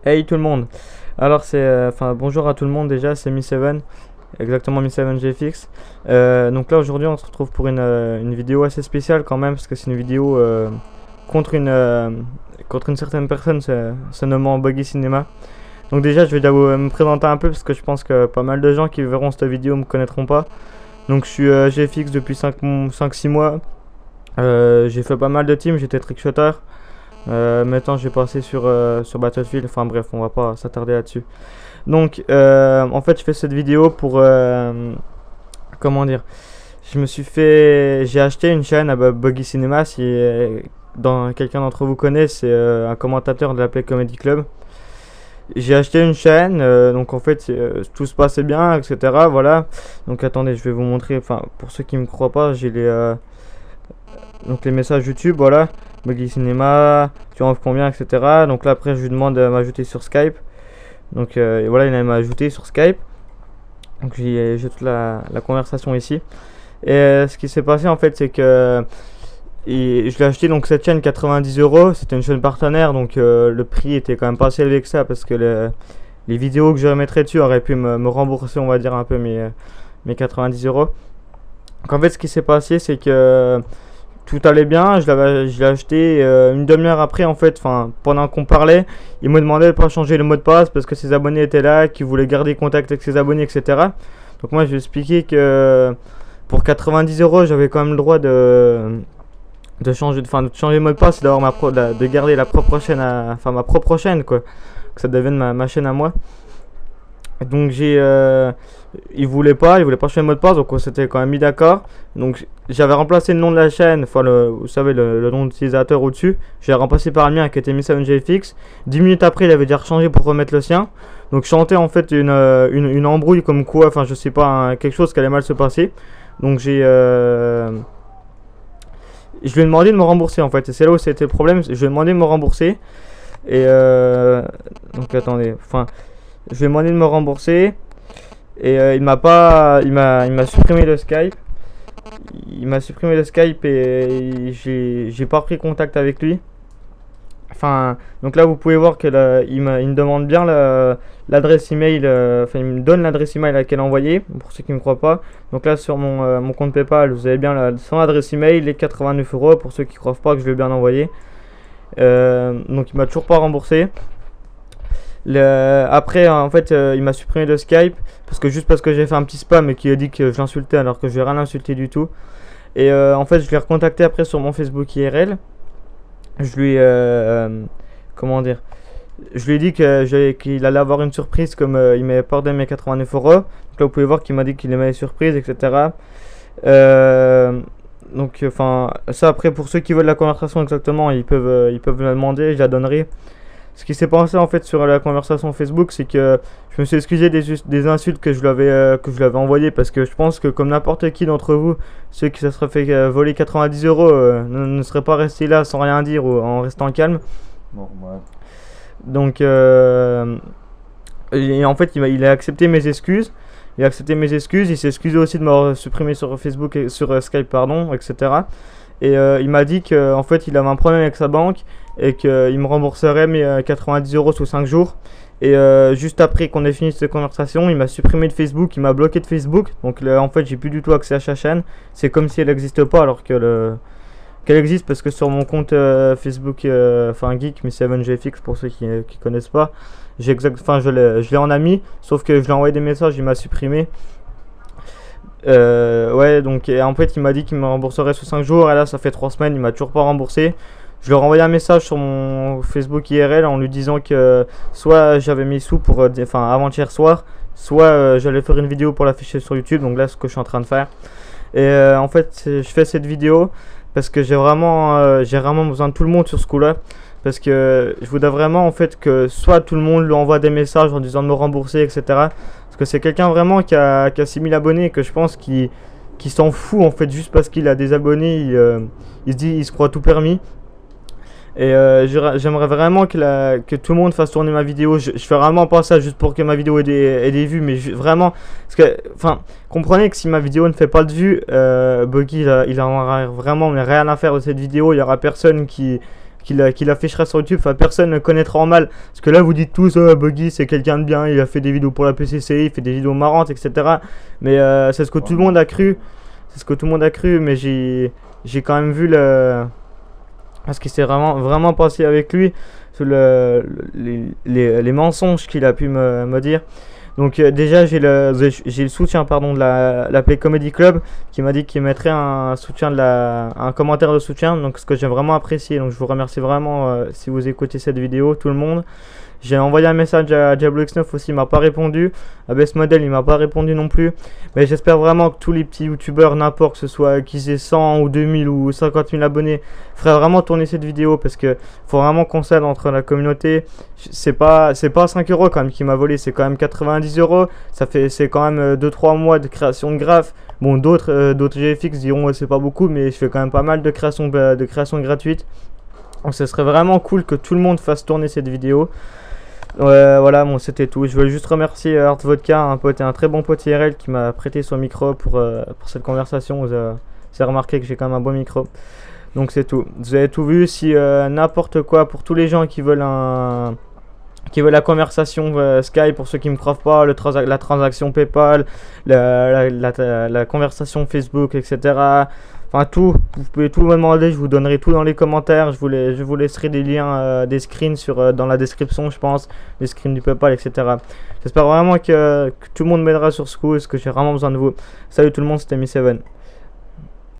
Hey tout le monde. Alors bonjour à tout le monde déjà, c'est Mi7, exactement Mi7GFX. Donc là aujourd'hui on se retrouve pour une vidéo assez spéciale quand même parce que c'est une vidéo contre une certaine personne se nommant Buggy Cinema. Donc déjà je vais déjà me présenter un peu parce que je pense que pas mal de gens qui verront cette vidéo me connaîtront pas. Donc je suis GFX depuis 5-6 mois. J'ai fait pas mal de teams, j'étais trickshotter. Maintenant, je vais passer sur Battlefield. Enfin bref, on va pas s'attarder là-dessus. Donc, en fait, je fais cette vidéo pour comment dire. J'ai acheté une chaîne à Buggy Cinema. Si quelqu'un d'entre vous connaît, c'est un commentateur de la Play Comedy Club. J'ai acheté une chaîne, donc en fait tout se passait bien, etc. Voilà. Donc attendez, je vais vous montrer. Enfin, pour ceux qui me croient pas, j'ai les messages YouTube, voilà. Buggy Cinema, tu en offres combien, etc. Donc là après je lui demande de m'ajouter sur Skype. Donc et voilà, il m'a ajouté sur Skype. Donc j'ai toute la conversation ici. Et ce qui s'est passé en fait c'est que je l'ai acheté donc cette chaîne 90 euros. C'était une chaîne partenaire donc le prix était quand même pas si élevé que ça parce que les vidéos que je remettrais dessus auraient pu me rembourser on va dire un peu mes 90 euros. Donc en fait ce qui s'est passé c'est que tout allait bien, je l'ai acheté une demi-heure après en fait, pendant qu'on parlait, il me demandait de pas changer le mot de passe parce que ses abonnés étaient là, qu'il voulait garder contact avec ses abonnés, etc. Donc moi je lui ai expliqué que pour 90 euros j'avais quand même le droit de changer le mot de passe et d'avoir de garder la propre chaîne, ma propre chaîne quoi, que ça devienne ma chaîne à moi. Donc il voulait pas changer le mot de passe, donc on s'était quand même mis d'accord. Donc j'avais remplacé le nom de la chaîne, vous savez le nom d'utilisateur au-dessus. J'ai remplacé par le mien qui était Mi7GFX. 10 minutes après il avait déjà rechangé pour remettre le sien. Donc je sentais en fait une embrouille comme quoi, je sais pas, quelque chose qui allait mal se passer. Donc je lui ai demandé de me rembourser en fait. Et c'est là où c'était le problème, je lui ai demandé de me rembourser. Et donc attendez, je lui ai demandé de me rembourser et il m'a supprimé le Skype. Il m'a supprimé le Skype et j'ai pas pris contact avec lui. Donc là vous pouvez voir que il me demande bien l'adresse email. Il me donne l'adresse email à laquelle envoyer pour ceux qui ne me croient pas. Donc là sur mon compte PayPal vous avez bien son adresse email, les 89 euros pour ceux qui ne croient pas que je vais bien envoyer. Donc il m'a toujours pas remboursé. Après en fait il m'a supprimé le Skype parce que j'ai fait un petit spam et qu'il a dit que je l'insultais alors que je n'ai rien insulté du tout. Et en fait je l'ai recontacté après sur mon Facebook IRL. Je lui je lui ai dit qu'il allait avoir une surprise comme il m'avait pardonné mes 89 euros. Donc là vous pouvez voir qu'il m'a dit qu'il aimait les surprises, etc. Donc ça après pour ceux qui veulent la conversation exactement ils peuvent me la demander, je la donnerai. Ce qui s'est passé en fait sur la conversation Facebook, c'est que je me suis excusé des insultes que je lui avais envoyées parce que je pense que comme n'importe qui d'entre vous, ceux qui se seraient fait voler 90 euros ne seraient pas restés là sans rien dire ou en restant calme. Normal. Donc et en fait il a accepté mes excuses. Il s'est excusé aussi de m'avoir supprimé sur Facebook et sur Skype pardon, etc. Et il m'a dit qu'en fait il avait un problème avec sa banque et qu'il me rembourserait mes 90 euros sous 5 jours. Et juste après qu'on ait fini cette conversation, il m'a supprimé de Facebook, il m'a bloqué de Facebook. Donc là, en fait j'ai plus du tout accès à sa chaîne. C'est comme si elle n'existe pas alors qu'elle existe parce que sur mon compte Facebook geek Mi7GFX pour ceux qui connaissent pas, je l'ai en ami, sauf que je lui ai envoyé des messages, il m'a supprimé. Ouais, donc et en fait il m'a dit qu'il me rembourserait sous 5 jours et là ça fait 3 semaines, il m'a toujours pas remboursé. Je lui ai renvoyé un message sur mon Facebook IRL en lui disant que soit j'avais mis sous pour avant-hier soir, soit j'allais faire une vidéo pour l'afficher sur YouTube, donc là ce que je suis en train de faire. Et en fait je fais cette vidéo parce que j'ai vraiment besoin de tout le monde sur ce coup là. Parce que je voudrais vraiment en fait que soit tout le monde lui envoie des messages en disant de me rembourser, etc. Parce que c'est quelqu'un vraiment qui a 6000 abonnés et que je pense qu'il s'en fout en fait juste parce qu'il a des abonnés. Il se croit tout permis. Et j'aimerais vraiment que tout le monde fasse tourner ma vidéo. Je fais vraiment pas ça juste pour que ma vidéo ait des vues, mais vraiment. Parce que, comprenez que si ma vidéo ne fait pas de vues, Buggy il aura vraiment rien à faire de cette vidéo. Il y aura personne qui qu'il affichera sur YouTube. Enfin, personne ne connaîtra en mal. Parce que là, vous dites tous, oh, Buggy, c'est quelqu'un de bien, il a fait des vidéos pour la PCCI, il fait des vidéos marrantes, etc. Mais c'est ce que tout le monde a cru. C'est ce que tout le monde a cru, mais j'ai quand même vu ce qui s'est vraiment passé avec lui, sur les mensonges qu'il a pu me dire. Donc déjà j'ai le soutien pardon de la Play Comedy Club qui m'a dit qu'il mettrait un commentaire de soutien, donc ce que j'ai vraiment apprécié. Donc je vous remercie vraiment si vous écoutez cette vidéo, tout le monde. J'ai envoyé un message à Diablo X9 aussi, il m'a pas répondu. À Best Model, il m'a pas répondu non plus. Mais j'espère vraiment que tous les petits youtubeurs, n'importe que ce soit qu'ils aient 100 ou 2000 ou 50 000 abonnés, feraient vraiment tourner cette vidéo parce que faut vraiment qu'on s'aide entre la communauté. C'est pas 5 euros quand même qui m'a volé, c'est quand même 90 euros. C'est quand même 2-3 mois de création de graphes. Bon, d'autres GFX diront c'est pas beaucoup, mais je fais quand même pas mal de création gratuite. Donc ce serait vraiment cool que tout le monde fasse tourner cette vidéo. Voilà, bon, c'était tout. Je voulais juste remercier Art Vodka, un très bon pote IRL qui m'a prêté son micro pour cette conversation. Vous avez remarqué que j'ai quand même un bon micro. Donc c'est tout. Vous avez tout vu. Si n'importe quoi, pour tous les gens qui veulent la conversation Skype, pour ceux qui me croient pas, la transaction PayPal, la conversation Facebook, etc. Enfin tout, vous pouvez tout me demander, je vous donnerai tout dans les commentaires, je vous laisserai des liens, des screens dans la description je pense, des screens du PayPal, etc. J'espère vraiment que tout le monde m'aidera sur ce coup, parce que j'ai vraiment besoin de vous. Salut tout le monde, c'était Mi7.